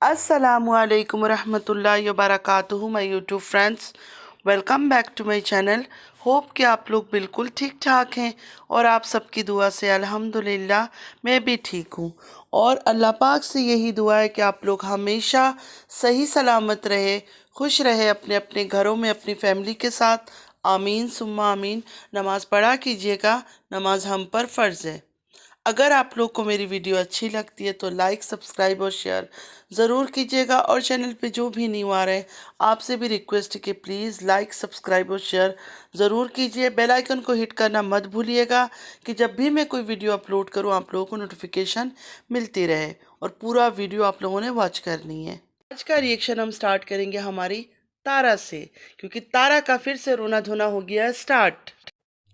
अस्सलामुअलैकुम रहमतुल्लाहि व बरकातुहू my YouTube friends. Welcome back to my channel. Hope कि आप लोग बिल्कुल ठीक ठाक हैं और आप सबकी दुआ से अल्हम्दुलिल्लाह मैं भी ठीक हूँ। और अल्लाह पाक से यही दुआ है कि आप लोग हमेशा सही सलामत रहे, खुश रहे अपने अपने घरों में अपनी फैमिली के साथ। आमीन सुम्मा आमीन। नमाज़ पढ़ा कीजिएगा, नमाज हम पर फ़र्ज़ है। अगर आप लोग को मेरी वीडियो अच्छी लगती है तो लाइक, सब्सक्राइब और शेयर ज़रूर कीजिएगा। और चैनल पे जो भी न्यू आ रहे हैं आपसे भी रिक्वेस्ट है कि प्लीज़ लाइक, सब्सक्राइब और शेयर ज़रूर कीजिए। बेल आइकन को हिट करना मत भूलिएगा कि जब भी मैं कोई वीडियो अपलोड करूं आप लोगों को नोटिफिकेशन मिलती रहे और पूरा वीडियो आप लोगों ने वॉच करनी है। आज का रिएक्शन हम स्टार्ट करेंगे हमारी तारा से, क्योंकि तारा का फिर से रोना धोना हो गया है स्टार्ट।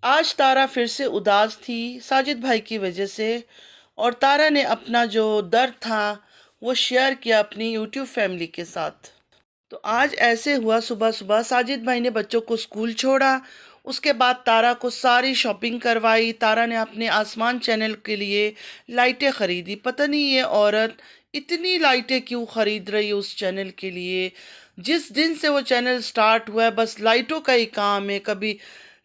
आज तारा फिर से उदास थी साजिद भाई की वजह से, और तारा ने अपना जो दर्द था वो शेयर किया अपनी यूट्यूब फैमिली के साथ। तो आज ऐसे हुआ, सुबह सुबह साजिद भाई ने बच्चों को स्कूल छोड़ा, उसके बाद तारा को सारी शॉपिंग करवाई। तारा ने अपने आसमान चैनल के लिए लाइटें खरीदी। पता नहीं ये औरत इतनी लाइटें क्यों खरीद रही है उस चैनल के लिए। जिस दिन से वो चैनल स्टार्ट हुआ है बस लाइटों का ही काम है। कभी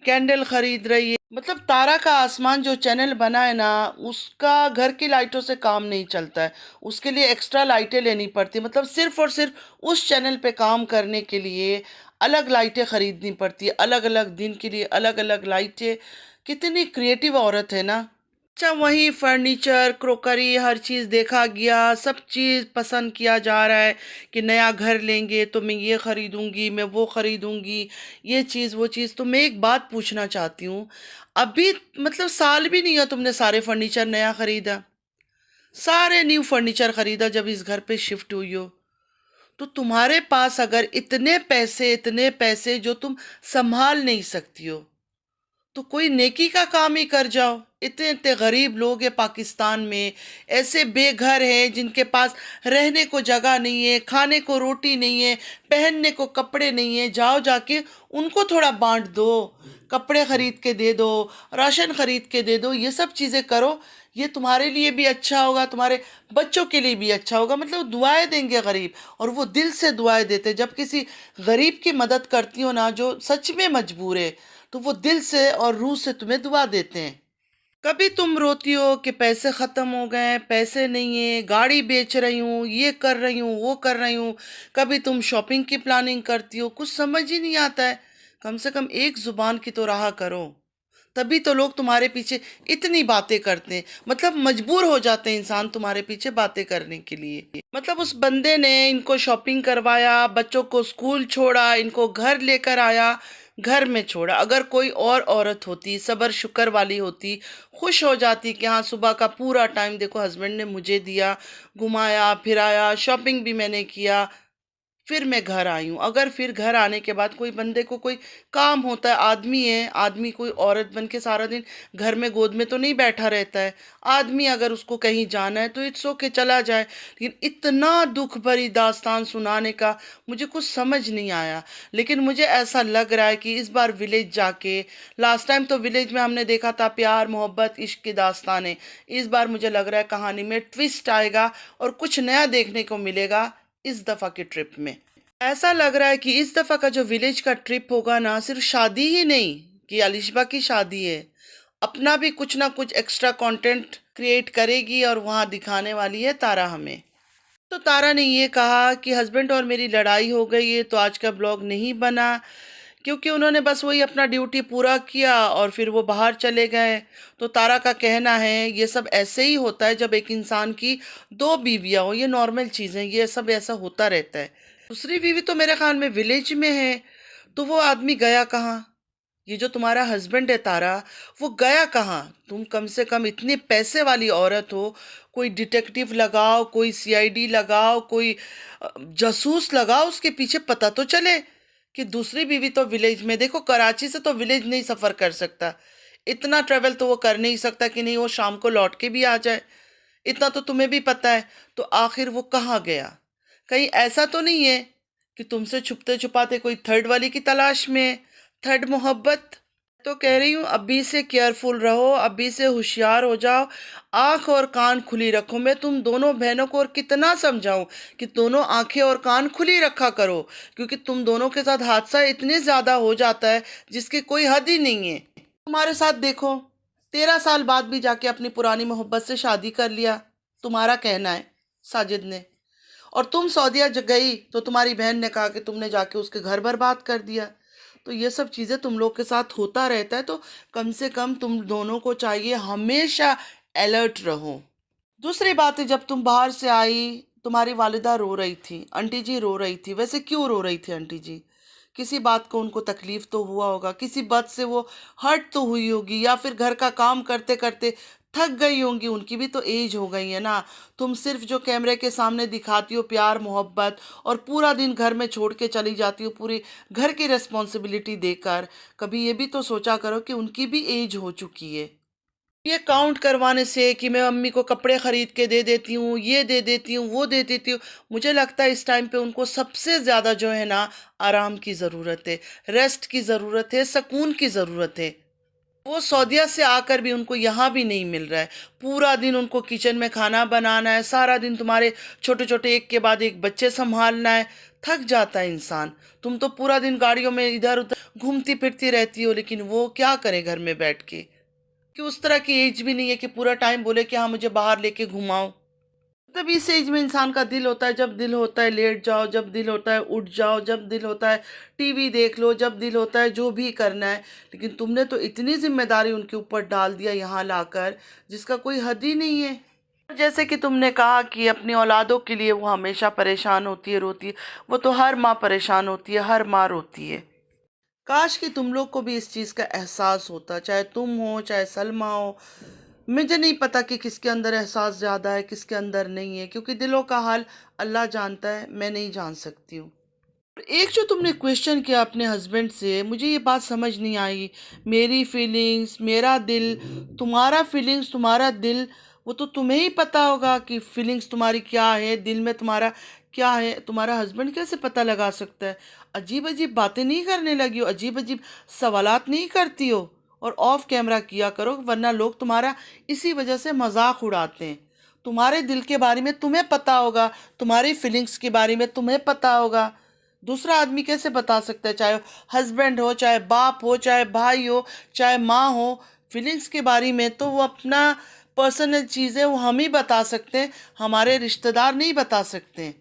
कैंडल खरीद रही है। मतलब तारा का आसमान जो चैनल बना है ना, उसका घर की लाइटों से काम नहीं चलता है। उसके लिए एक्स्ट्रा लाइटें लेनी पड़ती, मतलब सिर्फ और सिर्फ उस चैनल पे काम करने के लिए अलग लाइटें खरीदनी पड़ती है, अलग अलग दिन के लिए अलग अलग लाइटें। कितनी क्रिएटिव औरत है ना। अच्छा, वही फर्नीचर, क्रोकरी, हर चीज़ देखा गया, सब चीज़ पसंद किया जा रहा है कि नया घर लेंगे तो मैं ये खरीदूंगी, मैं वो खरीदूंगी, ये चीज़ वो चीज़। तो मैं एक बात पूछना चाहती हूँ, अभी मतलब साल भी नहीं है तुमने सारे फर्नीचर नया खरीदा, सारे न्यू फर्नीचर खरीदा जब इस घर पे शिफ्ट हुई हो। तो तुम्हारे पास अगर इतने पैसे जो तुम संभाल नहीं सकती हो, तो कोई नेकी का काम ही कर जाओ। इतने इतने गरीब लोग हैं पाकिस्तान में, ऐसे बेघर हैं जिनके पास रहने को जगह नहीं है, खाने को रोटी नहीं है, पहनने को कपड़े नहीं है। जाओ जाके उनको थोड़ा बांट दो, कपड़े खरीद के दे दो, राशन खरीद के दे दो, ये सब चीज़ें करो। ये तुम्हारे लिए भी अच्छा होगा, तुम्हारे बच्चों के लिए भी अच्छा होगा। मतलब दुआएं देंगे गरीब, और वो दिल से दुआएं देते। जब किसी गरीब की मदद करती हो ना, जो सच में मजबूर है, तो वो दिल से और रूह से तुम्हें दुआ देते हैं। कभी तुम रोती हो कि पैसे ख़त्म हो गए हैं, पैसे नहीं है, गाड़ी बेच रही हूँ, ये कर रही हूँ, वो कर रही हूँ। कभी तुम शॉपिंग की प्लानिंग करती हो, कुछ समझ ही नहीं आता है। कम से कम एक ज़ुबान की तो राह करो, तभी तो लोग तुम्हारे पीछे इतनी बातें करते हैं। मतलब मजबूर हो जाते हैं इंसान तुम्हारे पीछे बातें करने के लिए। मतलब उस बंदे ने इनको शॉपिंग करवाया, बच्चों को स्कूल छोड़ा, इनको घर लेकर आया, घर में छोड़ा। अगर कोई और औरत होती, सबर शुक्र वाली होती, खुश हो जाती कि हाँ सुबह का पूरा टाइम देखो हस्बैंड ने मुझे दिया, घुमाया फिराया, शॉपिंग भी मैंने किया, फिर मैं घर आई हूँ। अगर फिर घर आने के बाद कोई बंदे को कोई काम होता है, आदमी है, आदमी कोई औरत बन के सारा दिन घर में गोद में तो नहीं बैठा रहता है। आदमी अगर उसको कहीं जाना है तो इट्स ओके चला जाए। लेकिन इतना दुख भरी दास्तान सुनाने का मुझे कुछ समझ नहीं आया। लेकिन मुझे ऐसा लग रहा है कि इस बार विलेज जाके, लास्ट टाइम तो विलेज में हमने देखा था प्यार मोहब्बत इश्क की दास्तानें, इस बार मुझे लग रहा है कहानी में ट्विस्ट आएगा और कुछ नया देखने को मिलेगा इस दफ़ा की ट्रिप में। ऐसा लग रहा है कि इस दफ़ा का जो विलेज का ट्रिप होगा ना, सिर्फ शादी ही नहीं कि अलिशबा की शादी है, अपना भी कुछ ना कुछ एक्स्ट्रा कंटेंट क्रिएट करेगी और वहाँ दिखाने वाली है तारा हमें। तो तारा ने ये कहा कि हस्बैंड और मेरी लड़ाई हो गई है तो आज का ब्लॉग नहीं बना, क्योंकि उन्होंने बस वही अपना ड्यूटी पूरा किया और फिर वो बाहर चले गए। तो तारा का कहना है ये सब ऐसे ही होता है जब एक इंसान की दो बीवियाँ हो, ये नॉर्मल चीज़ें, ये सब ऐसा होता रहता है। दूसरी बीवी तो मेरे ख्याल में विलेज में है, तो वो आदमी गया कहाँ? ये जो तुम्हारा हस्बैंड है तारा, वो गया कहाँ? तुम कम से कम इतनी पैसे वाली औरत हो, कोई डिटेक्टिव लगाओ, कोई सीआईडी लगाओ, कोई जासूस लगाओ उसके पीछे, पता तो चले कि दूसरी बीवी तो विलेज में। देखो कराची से तो विलेज नहीं सफ़र कर सकता, इतना ट्रेवल तो वो कर नहीं सकता कि नहीं वो शाम को लौट के भी आ जाए। इतना तो तुम्हें भी पता है। तो आखिर वो कहाँ गया? कहीं ऐसा तो नहीं है कि तुमसे छुपते छुपाते कोई थर्ड वाली की तलाश में है, थर्ड मोहब्बत? तो कह रही हूँ अभी से केयरफुल रहो, अभी से होशियार हो जाओ, आंख और कान खुली रखो। मैं तुम दोनों बहनों को और कितना समझाऊं कि दोनों आंखें और कान खुली रखा करो, क्योंकि तुम दोनों के साथ हादसा इतने ज्यादा हो जाता है जिसकी कोई हद ही नहीं है। तुम्हारे साथ देखो, 13 साल बाद भी जाके अपनी पुरानी मोहब्बत से शादी कर लिया, तुम्हारा कहना है साजिद ने। और तुम सऊदीया गई तो तुम्हारी बहन ने कहा कि तुमने जाके उसके घर बर्बाद कर दिया। तो ये सब चीज़ें तुम लोग के साथ होता रहता है, तो कम से कम तुम दोनों को चाहिए हमेशा अलर्ट रहो। दूसरी बात है, जब तुम बाहर से आई तुम्हारी वालिदा रो रही थी, आंटी जी रो रही थी। वैसे क्यों रो रही थी आंटी जी? किसी बात को उनको तकलीफ तो हुआ होगा, किसी बात से वो हर्ट तो हुई होगी, या फिर घर का काम करते करते थक गई होंगी। उनकी भी तो एज हो गई है ना। तुम सिर्फ जो कैमरे के सामने दिखाती हो प्यार मोहब्बत, और पूरा दिन घर में छोड़ के चली जाती हो पूरी घर की रिस्पॉन्सिबिलिटी देकर, कभी ये भी तो सोचा करो कि उनकी भी एज हो चुकी है। ये काउंट करवाने से कि मैं मम्मी को कपड़े खरीद के दे देती हूँ, ये दे देती हूँ, वो दे देती हूँ, मुझे लगता है इस टाइम पे उनको सबसे ज़्यादा जो है ना आराम की ज़रूरत है, रेस्ट की ज़रूरत है, सुकून की ज़रूरत है। वो सऊदीया से आकर भी उनको यहाँ भी नहीं मिल रहा है। पूरा दिन उनको किचन में खाना बनाना है, सारा दिन तुम्हारे छोटे छोटे एक के बाद एक बच्चे संभालना है, थक जाता है इंसान। तुम तो पूरा दिन गाड़ियों में इधर उधर घूमती फिरती रहती हो, लेकिन वो क्या करे घर में बैठ के, कि उस तरह की एज भी नहीं है कि पूरा टाइम बोले कि हाँ मुझे बाहर लेके घुमाओ। तब इस एज में इंसान का दिल होता है, जब दिल होता है लेट जाओ, जब दिल होता है उठ जाओ, जब दिल होता है टीवी देख लो, जब दिल होता है जो भी करना है। लेकिन तुमने तो इतनी जिम्मेदारी उनके ऊपर डाल दिया यहाँ लाकर, जिसका कोई हद ही नहीं है। जैसे कि तुमने कहा कि अपनी औलादों के लिए वो हमेशा परेशान होती है, रोती है। वो तो हर माँ परेशान होती है, हर माँ रोती है। काश कि तुम लोग को भी इस चीज़ का एहसास होता, चाहे तुम हो चाहे सलमा हो। मुझे नहीं पता कि किसके अंदर एहसास ज़्यादा है किसके अंदर नहीं है, क्योंकि दिलों का हाल अल्लाह जानता है, मैं नहीं जान सकती हूँ। एक जो तुमने क्वेश्चन किया अपने हस्बैंड से, मुझे ये बात समझ नहीं आई। मेरी फीलिंग्स, मेरा दिल, तुम्हारा फीलिंग्स, तुम्हारा दिल, वो तो तुम्हें ही पता होगा कि फीलिंग्स तुम्हारी क्या है, दिल में तुम्हारा क्या है। तुम्हारा हस्बैंड कैसे पता लगा सकता है? अजीब अजीब बातें नहीं करने लगी हो, अजीब अजीब सवालात नहीं करती हो। और ऑफ कैमरा किया करो, वरना लोग तुम्हारा इसी वजह से मजाक उड़ाते हैं। तुम्हारे दिल के बारे में तुम्हें पता होगा, तुम्हारी फीलिंग्स के बारे में तुम्हें पता होगा। दूसरा आदमी कैसे बता सकता है? चाहे हस्बैंड हो, चाहे बाप हो, चाहे भाई हो, चाहे माँ हो। फीलिंग्स के बारे में तो वो अपना पर्सनल चीज़ें वो हम ही बता सकते हैं, हमारे रिश्तेदार नहीं बता सकते।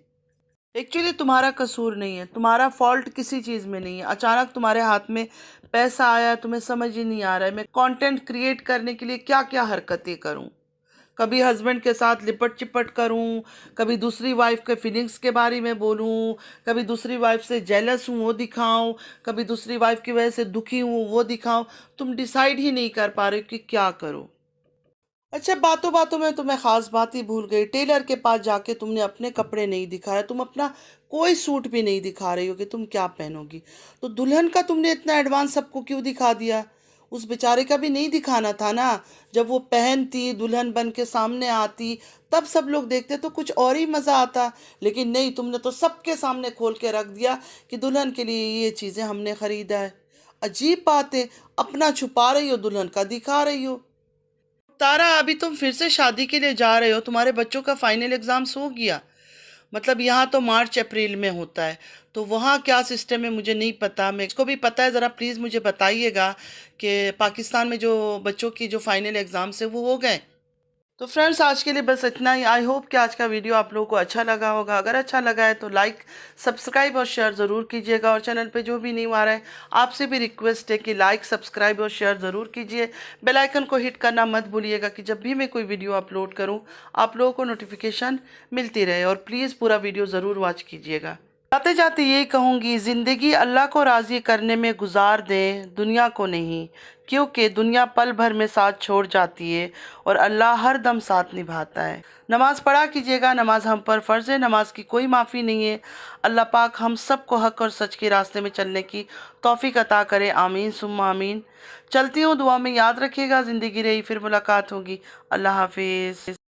एक्चुअली तुम्हारा कसूर नहीं है, तुम्हारा फॉल्ट किसी चीज़ में नहीं है। अचानक तुम्हारे हाथ में पैसा आया, तुम्हें समझ ही नहीं आ रहा है मैं कंटेंट क्रिएट करने के लिए क्या क्या हरकतें करूं। कभी हस्बैंड के साथ लिपट चिपट करूं, कभी दूसरी वाइफ के फीलिंग्स के बारे में बोलूं, कभी दूसरी वाइफ से जेलस हूं वो दिखाऊं, कभी दूसरी वाइफ की वजह से दुखी हूं वो दिखाऊं। तुम डिसाइड ही नहीं कर पा रहे कि क्या करो। अच्छा, बातों बातों में तो मैं खास बात ही भूल गई। टेलर के पास जाके तुमने अपने कपड़े नहीं दिखाया, तुम अपना कोई सूट भी नहीं दिखा रही हो कि तुम क्या पहनोगी। तो दुल्हन का तुमने इतना एडवांस सबको क्यों दिखा दिया? उस बेचारे का भी नहीं दिखाना था ना। जब वो पहनती, दुल्हन बन के सामने आती, तब सब लोग देखते तो कुछ और ही मज़ा आता। लेकिन नहीं, तुमने तो सबके सामने खोल के रख दिया कि दुल्हन के लिए ये चीज़ें हमने खरीदा है। अजीब बात है, अपना छुपा रही हो, दुल्हन का दिखा रही हो। तारा, अभी तुम फिर से शादी के लिए जा रहे हो, तुम्हारे बच्चों का फाइनल एग्जाम्स हो गया? मतलब यहाँ तो मार्च अप्रैल में होता है, तो वहाँ क्या सिस्टम है मुझे नहीं पता। मैं इसको भी पता है, ज़रा प्लीज़ मुझे बताइएगा कि पाकिस्तान में जो बच्चों की जो फाइनल एग्ज़ाम्स है वो हो गए। तो फ्रेंड्स, आज के लिए बस इतना ही। आई होप कि आज का वीडियो आप लोगों को अच्छा लगा होगा। अगर अच्छा लगा है तो लाइक, सब्सक्राइब और शेयर ज़रूर कीजिएगा। और चैनल पे जो भी न्यू आ रहा है, आपसे भी रिक्वेस्ट है कि लाइक, सब्सक्राइब और शेयर ज़रूर कीजिए। बेल आइकन को हिट करना मत भूलिएगा कि जब भी मैं कोई वीडियो अपलोड करूँ आप लोगों को नोटिफिकेशन मिलती रहे। और प्लीज़ पूरा वीडियो ज़रूर वॉच कीजिएगा। जाते जाते यही कहूँगी, ज़िंदगी अल्लाह को राज़ी करने में गुजार दें, दुनिया को नहीं। क्योंकि दुनिया पल भर में साथ छोड़ जाती है और अल्लाह हर दम साथ निभाता है। नमाज़ पढ़ा कीजिएगा, नमाज हम पर फ़र्ज़ है, नमाज की कोई माफ़ी नहीं है। अल्लाह पाक हम सबको हक़ और सच के रास्ते में चलने की तौफ़ीक अता करे। आमीन सुम्मा आमीन। चलती हूँ, दुआ में याद रखिएगा। ज़िंदगी रही फिर मुलाकात होगी। अल्लाह हाफिज़।